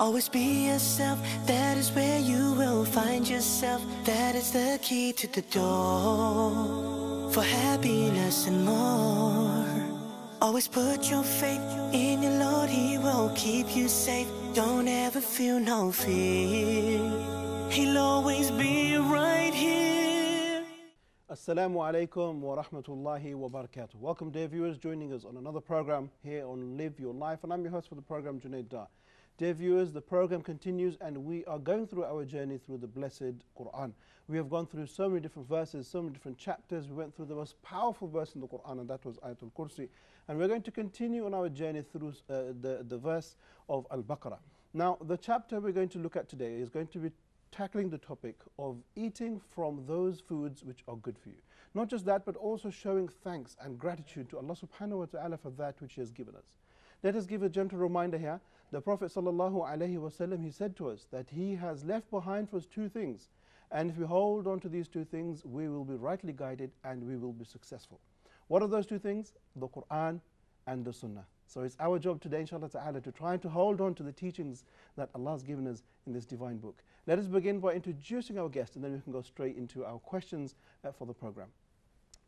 Always be yourself, that is where you will find yourself. That is the key to the door for happiness and more. Always put your faith in your Lord, He will keep you safe. Don't ever feel no fear, He'll always be right here. Assalamu alaikum wa rahmatullahi wa barakatuh. Welcome, dear viewers, joining us on another program here on Live Your Life, and I'm your host for the program, Junaid Dar. Dear viewers, the program continues and we are going through our journey through the blessed Quran. We have gone through so many different verses, so many different chapters. We went through the most powerful verse in the Quran, and that was Ayatul Kursi. And we're going to continue on our journey through the verse of Al-Baqarah. Now, the chapter we're going to look at today is going to be tackling the topic of eating from those foods which are good for you. Not just that, but also showing thanks and gratitude to Allah subhanahu wa ta'ala for that which He has given us. Let us give a gentle reminder here. The Prophet sallallahu alaihi wasallam, he said to us that he has left behind for us two things. And if we hold on to these two things, we will be rightly guided and we will be successful. What are those two things? The Quran and the Sunnah. So it's our job today, inshallah ta'ala, to try to hold on to the teachings that Allah has given us in this divine book. Let us begin by introducing our guest, and then we can go straight into our questions for the program.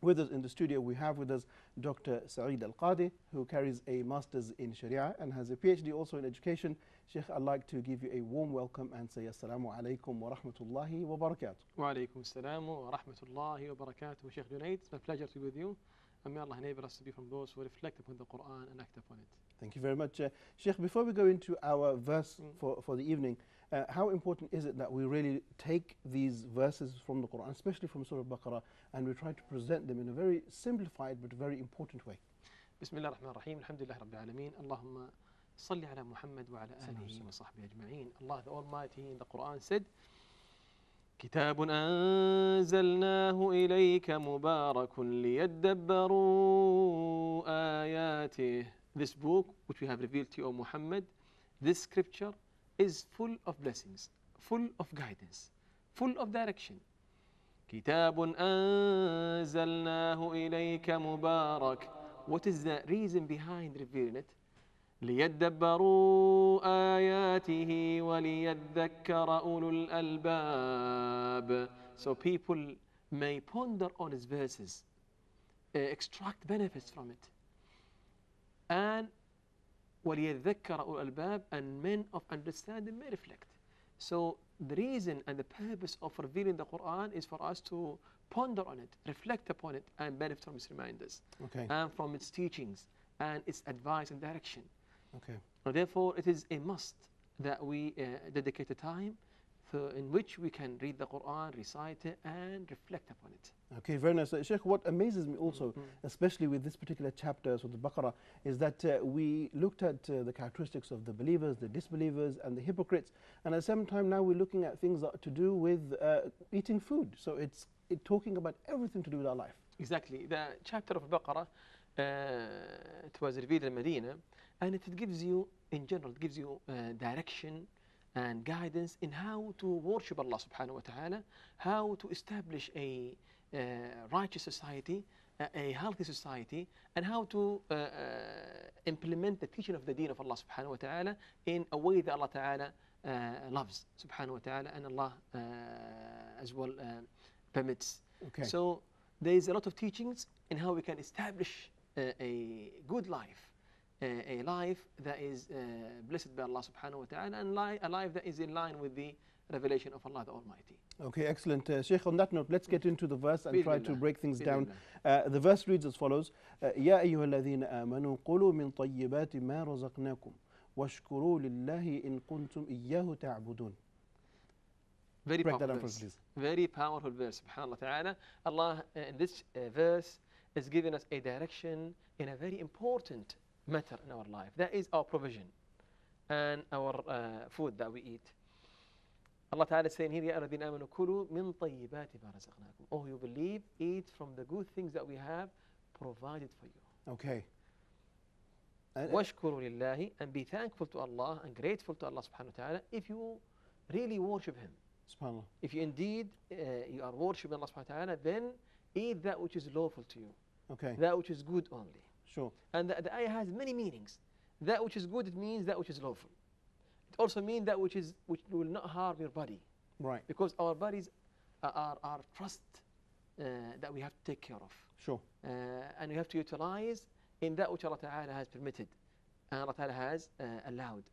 With us in the studio, we have with us Dr. Saeed Al-Qadi, who carries a Master's in Sharia and has a PhD also in education. Sheikh, I'd like to give you a warm welcome and say Assalamu alaikum wa rahmatullahi wa barakatuh. Wa alaikum assalam wa rahmatullahi wa barakatuh. Sheikh Junaid, it's my pleasure to be with you. And may Allah enable us to be from those who reflect upon the Quran and act upon it. Thank you very much. Sheikh, before we go into our verse for the evening, how important is it that we really take these verses from the Quran, especially from Surah Baqarah, and we try to present them in a very simplified but very important way? Bismillah ar-Rahman ar-Rahim. Alhamdulillah Rabbil Alameen. Allahumma salli ala Muhammad wa ala alihi wa sahbihi ajma'in. Allah the Almighty in the Quran said, كتاب أنزلناه إليك مبارك ليدبروا آياته. This book which we have revealed to you, O Muhammad, this scripture is full of blessings, full of guidance, full of direction. كتاب أنزلناه إليك مبارك. What is the reason behind revealing it? ليدبروا آياته وليذكر أولو الألباب. So people may ponder on His verses, extract benefits from it. And وليذكر أولو الألباب, and men of understanding may reflect. So the reason and the purpose of revealing the Quran is for us to ponder on it, reflect upon it, and benefit from its reminders, and from its teachings and its advice and direction. Therefore, it is a must that we dedicate a time in which we can read the Quran, recite it, and reflect upon it. Okay, very nice. Sheikh, what amazes me also, especially with this particular chapter of the Baqarah, is that we looked at the characteristics of the believers, the disbelievers, and the hypocrites, and at the same time now we're looking at things that are to do with eating food. So it's talking about everything to do with our life. Exactly. The chapter of Baqarah, it was revealed in Medina, and it gives you, in general, it gives you direction and guidance in how to worship Allah subhanahu wa ta'ala, how to establish a righteous society, a healthy society, and how to implement the teaching of the deen of Allah subhanahu wa ta'ala in a way that Allah ta'ala loves subhanahu wa ta'ala, and Allah as well permits. So there is a lot of teachings in how we can establish a good life, a life that is blessed by Allah subhanahu wa ta'ala, and a life that is in line with the revelation of Allah the Almighty. Okay, excellent. Sheikh, on that note, let's get into the verse and try to break things down. The verse reads as follows: يا أيها الذين آمنوا قولوا من طيبات ما رزقناكم واشكروا لله إن كنتم إياه تعبدون. Very powerful verse. Very powerful verse. Subhanallah ta'ala. Allah in this verse is giving us a direction in a very important matter in our life. That is our provision and our food that we eat. Allah Ta'ala is saying here, يَا الَّذِينَ آمَنُوا كُلُوا مِن طَيِّبَاتِ مَا رَزَقْنَاكُمْ. Oh, you believe, eat from the good things that we have provided for you. Okay. وَاشْكُرُوا لِلَّهِ, and be thankful to Allah and grateful to Allah subhanahu wa ta'ala if you really worship Him. SubhanAllah. If you indeed you are worshiping Allah subhanahu wa ta'ala, then eat that which is lawful to you. Okay. That which is good only. Sure. And the ayah has many meanings. That which is good, it means that which is lawful. It also means that which will not harm your body. Right. Because our bodies are trust that we have to take care of. Sure. And we have to utilize in that which Allah Ta'ala has permitted and Allah Ta'ala has allowed.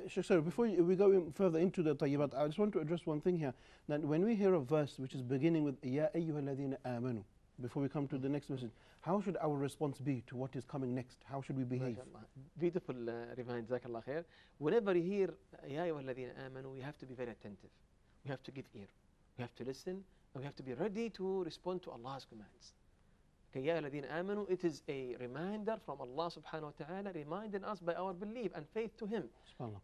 Sheikh, sorry, before we go further into the tayyibat, I just want to address one thing here. That when we hear a verse which is beginning with Ya ayyuhalladhina amanu, before we come to the next message, how should our response be to what is coming next? How should we behave? Beautiful reminder, Jazakallah khair. Whenever you hear Ya ayyuhalladhina amanu, we have to be very attentive. We have to give ear. We have to listen, and we have to be ready to respond to Allah's commands. Okay, Ya ayyuhalladhina amanu, it is a reminder from Allah subhanahu wa ta'ala, reminding us by our belief and faith to Him,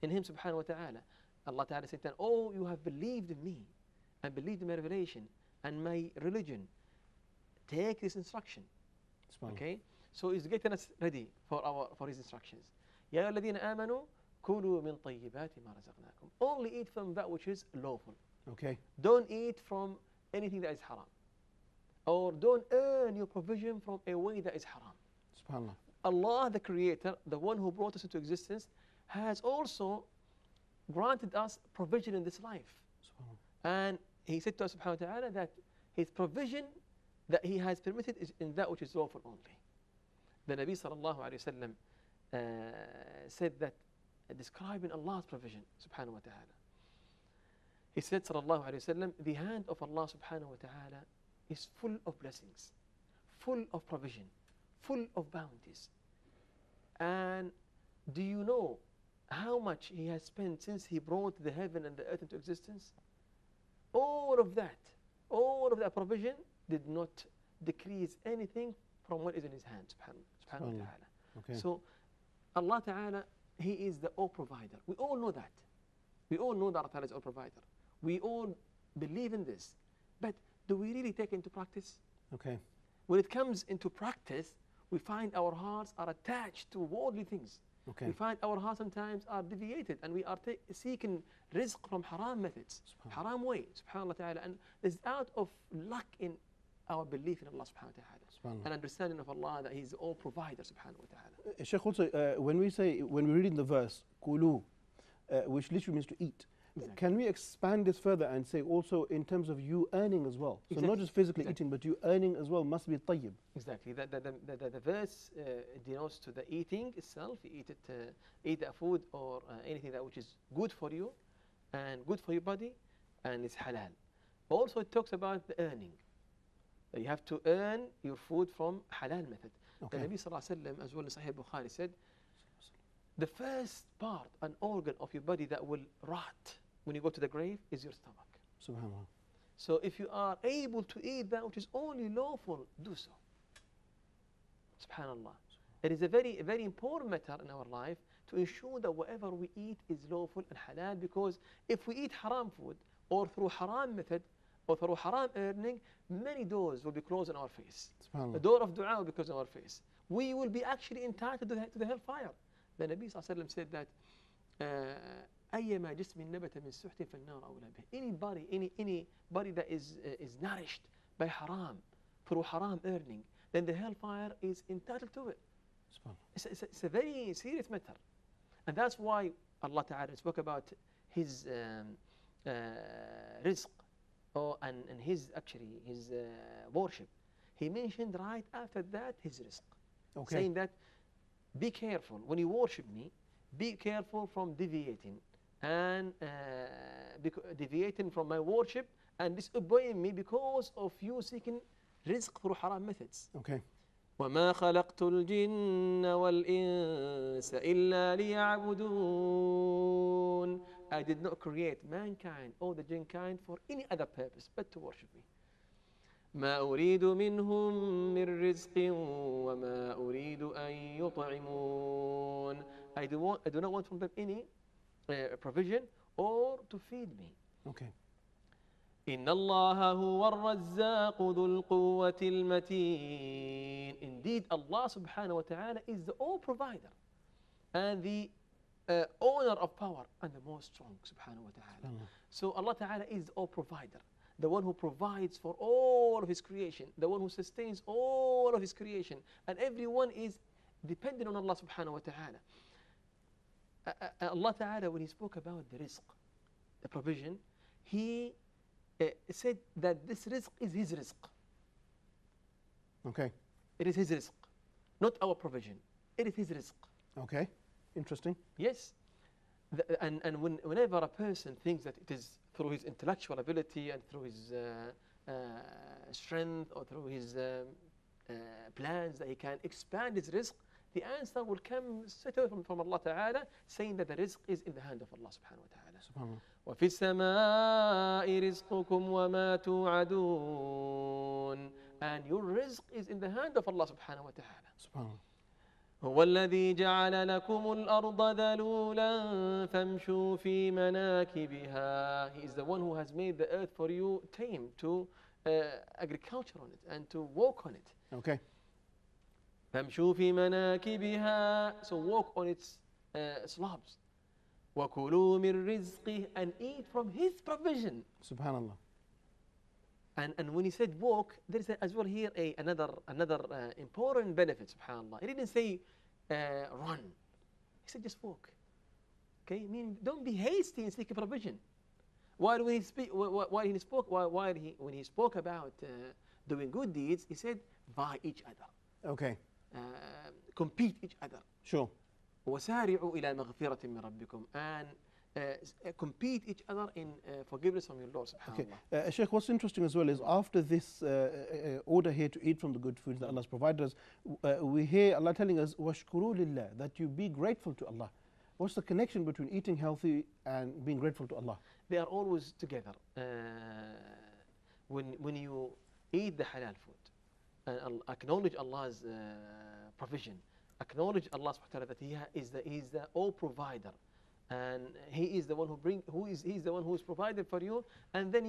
in Him subhanahu wa ta'ala. Allah ta'ala said, oh, you have believed in me and believed in my revelation and my religion. Take this instruction. Okay, so He's getting us ready for His instructions. Ya ayyuhalladhina amanu, kulu min tayyibati ma razaqnakum. Only eat from that which is lawful. Okay. Don't eat from anything that is haram. Or don't earn your provision from a way that is haram. SubhanAllah. Allah, the Creator, the one who brought us into existence, has also granted us provision in this life. And He said to us, subhanahu wa ta'ala, that His provision that He has permitted is in that which is lawful only. The Nabi sallallahu alayhi wa sallam said that, describing Allah's provision, subhanahu wa ta'ala. He said, sallallahu alayhi wa sallam, the hand of Allah subhanahu wa ta'ala is full of blessings, full of provision, full of bounties. And do you know how much He has spent since He brought the heaven and the earth into existence? All of that provision did not decrease anything from what is in His hand, subhanahu wa ta'ala. Okay. So Allah Ta'ala, He is the all provider. We all know that. We all know that Allah Ta'ala is all provider. We all believe in this. But do we really take it into practice? Okay. When it comes into practice, we find our hearts are attached to worldly things. Okay. We find our hearts sometimes are deviated and we are seeking rizq from haram methods, haram way, subhanAllah ta'ala. And it's out of lack in our belief in Allah subhanahu wa ta'ala. And understanding of Allah that He's the all provider subhanahu wa ta'ala. Sheikh, also, when we read in the verse, kulu, which literally means to eat, exactly. Can we expand this further and say also in terms of you earning as well? So not just physically eating, but you earning as well must be tayyib. Exactly. The verse denotes to the eating itself. You eat a food or anything that which is good for you and good for your body and it's halal. Also it talks about the earning. You have to earn your food from halal method. Okay. The Nabi sallallahu alayhi wa sallam, as well as Sahih Bukhari, said, the first part, an organ of your body that will rot when you go to the grave is your stomach. SubhanAllah. So if you are able to eat that which is only lawful, do so. SubhanAllah. It is a very, very important matter in our life to ensure that whatever we eat is lawful and halal, because if we eat haram food or through haram method or through haram earning, many doors will be closed on our face. The door of dua will be closed on our face. We will be actually entitled to the hellfire. The Nabi ﷺ said that أيما جسم نبت من سحت فالنار أولى به. Anybody that is nourished by haram, through haram earning, then the hellfire is entitled to it. It's a very serious matter. And that's why Allah Ta'ala spoke about His rizq, and His worship. He mentioned right after that His rizq. Okay. Saying that, be careful when you worship me, be careful from deviating and deviating from my worship and disobeying me because of you seeking rizq through haram methods. Okay. وَمَا خَلَقْتُ الْجِنَّ وَالْإِنسَ إِلَّا لِيَعْبُدُونَ. I did not create mankind or the jinn kind for any other purpose but to worship me. ما أريد منهم من رزق وما أريد أن يطعمون. I do not want from them any provision or to feed me. Okay. إن الله هو الرزاق ذو القوة المتين. Indeed, Allah subhanahu wa ta'ala is the all provider and the owner of power and the most strong subhanahu wa ta'ala. So Allah ta'ala is the all provider, the one who provides for all of His creation, the one who sustains all of His creation, and everyone is dependent on Allah subhanahu wa ta'ala. Allah Ta'ala, when He spoke about the rizq, the provision, He said that this rizq is His rizq. Okay. It is His rizq, not our provision. It is His rizq. Okay. Interesting. Yes. Whenever a person thinks that it is through his intellectual ability and through his strength or through his plans that he can expand his rizq, the answer will come straight away from Allah Ta'ala, saying that the rizq is in the hand of Allah Subhanahu wa Ta'ala. Subhanallah. وَفِي السَّمَاءِ رِزْقُكُمْ وَمَا تُوعَدُونَ. And your rizq is in the hand of Allah Subhanahu wa Ta'ala. Subhanallah. هو الذي جعل لكم الأرض ذلولا فامشوا في مناكبها. He is the one who has made the earth for you tame to agriculture on it and to walk on it. Okay. فامشوا في مناكبها. So walk on its slopes. وكلوا من رزقه. And eat from his provision. Subhanallah. And when he said walk, there is as well here another important benefit, subhanAllah. He didn't say run. He said just walk. Okay, meaning don't be hasty in seeking provision. When he spoke about doing good deeds, he said by each other. Okay. Compete each other. Sure. وسارعوا إلى مغفرة من ربكم. And compete each other in forgiveness from your Lord, subhanAllah. Okay. Sheikh, what's interesting as well is after this order here to eat from the good foods that Allah has provided us, we hear Allah telling us, وَاشْكُرُوا لِلَّهِ, that you be grateful to Allah. What's the connection between eating healthy and being grateful to Allah? They are always together. When you eat the halal food, and acknowledge Allah's provision, acknowledge Allah subhanahu wa ta'ala that He is the all provider. And He is the one He's the one who is provided for you, and then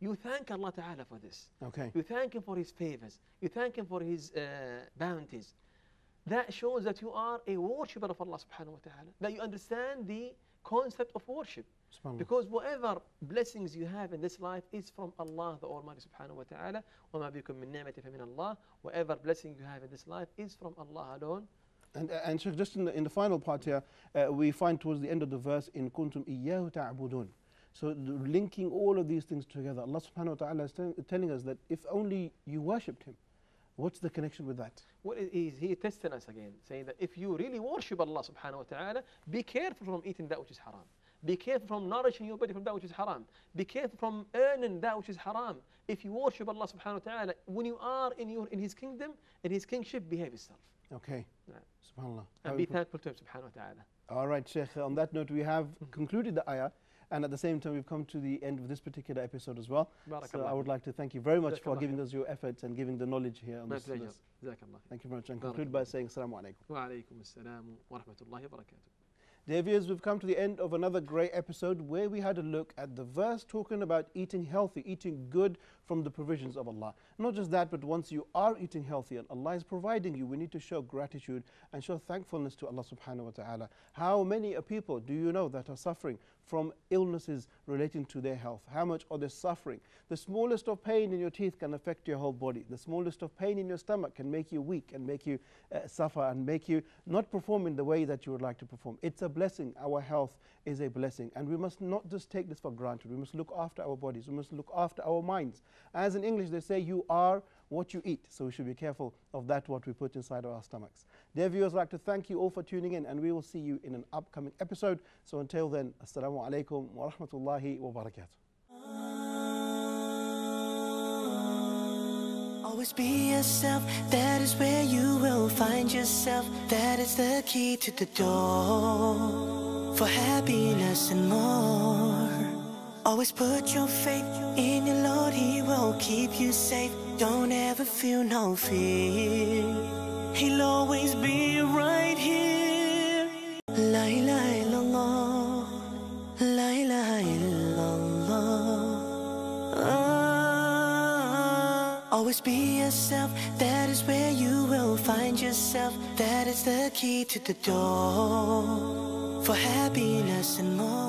you thank Allah Ta'ala for this. Okay. You thank Him for His favors. You thank Him for His bounties. That shows that you are a worshipper of Allah Subhanahu wa Ta'ala. That you understand the concept of worship. Because whatever blessings you have in this life is from Allah the Almighty Subhanahu wa Ta'ala. وَمَا بِكُم مِّن نِعْمَةٍ فَمِنَ اللَّهِ. Whatever blessing you have in this life is from Allah alone. And Sheikh, just in the final part here, we find towards the end of the verse, in kuntum iyyahu ta'budun. So linking all of these things together, Allah subhanahu wa ta'ala is telling us that if only you worshipped Him, what's the connection with that? Well, He testing us again, saying that if you really worship Allah subhanahu wa ta'ala, be careful from eating that which is haram. Be careful from nourishing your body from that which is haram. Be careful from earning that which is haram. If you worship Allah subhanahu wa ta'ala, when you are in His kingdom, in His kingship, behave yourself. Okay. SubhanAllah. And be thankful to Him subhanahu wa ta'ala. All right, Sheikh. On that note, we have concluded the ayah, and at the same time, we've come to the end of this particular episode as well. So I would like to thank you very much for giving us your efforts and giving the knowledge here on this. My pleasure. Thank you very much. And conclude by saying Assalamu alaikum. Wa alaikum assalam wa rahmatullahi wa barakatuh. Dear viewers, we've come to the end of another great episode where we had a look at the verse talking about eating healthy, eating good from the provisions of Allah. Not just that, but once you are eating healthy and Allah is providing you, we need to show gratitude and show thankfulness to Allah subhanahu wa ta'ala. How many people do you know that are suffering from illnesses relating to their health? How much are they suffering? The smallest of pain in your teeth can affect your whole body. The smallest of pain in your stomach can make you weak and make you suffer and make you not perform in the way that you would like to perform. It's a blessing. Our health is a blessing, and we must not just take this for granted. We must look after our bodies. We must look after our minds. As in English they say, you are what you eat, so we should be careful of that what we put inside our stomachs. Dear viewers, I'd like to thank you all for tuning in, and we will see you in an upcoming episode. So until then, Assalamu alaikum wa rahmatullahi wa barakatuh. Always be yourself, that is where you will find yourself. That is the key to the door for happiness and more. Always put your faith in your Lord, He will keep you safe. Don't ever feel no fear, He'll always be right here. La ilaha illallah, la ilaha illallah. Always be yourself, that is where you will find yourself. That is the key to the door for happiness and more.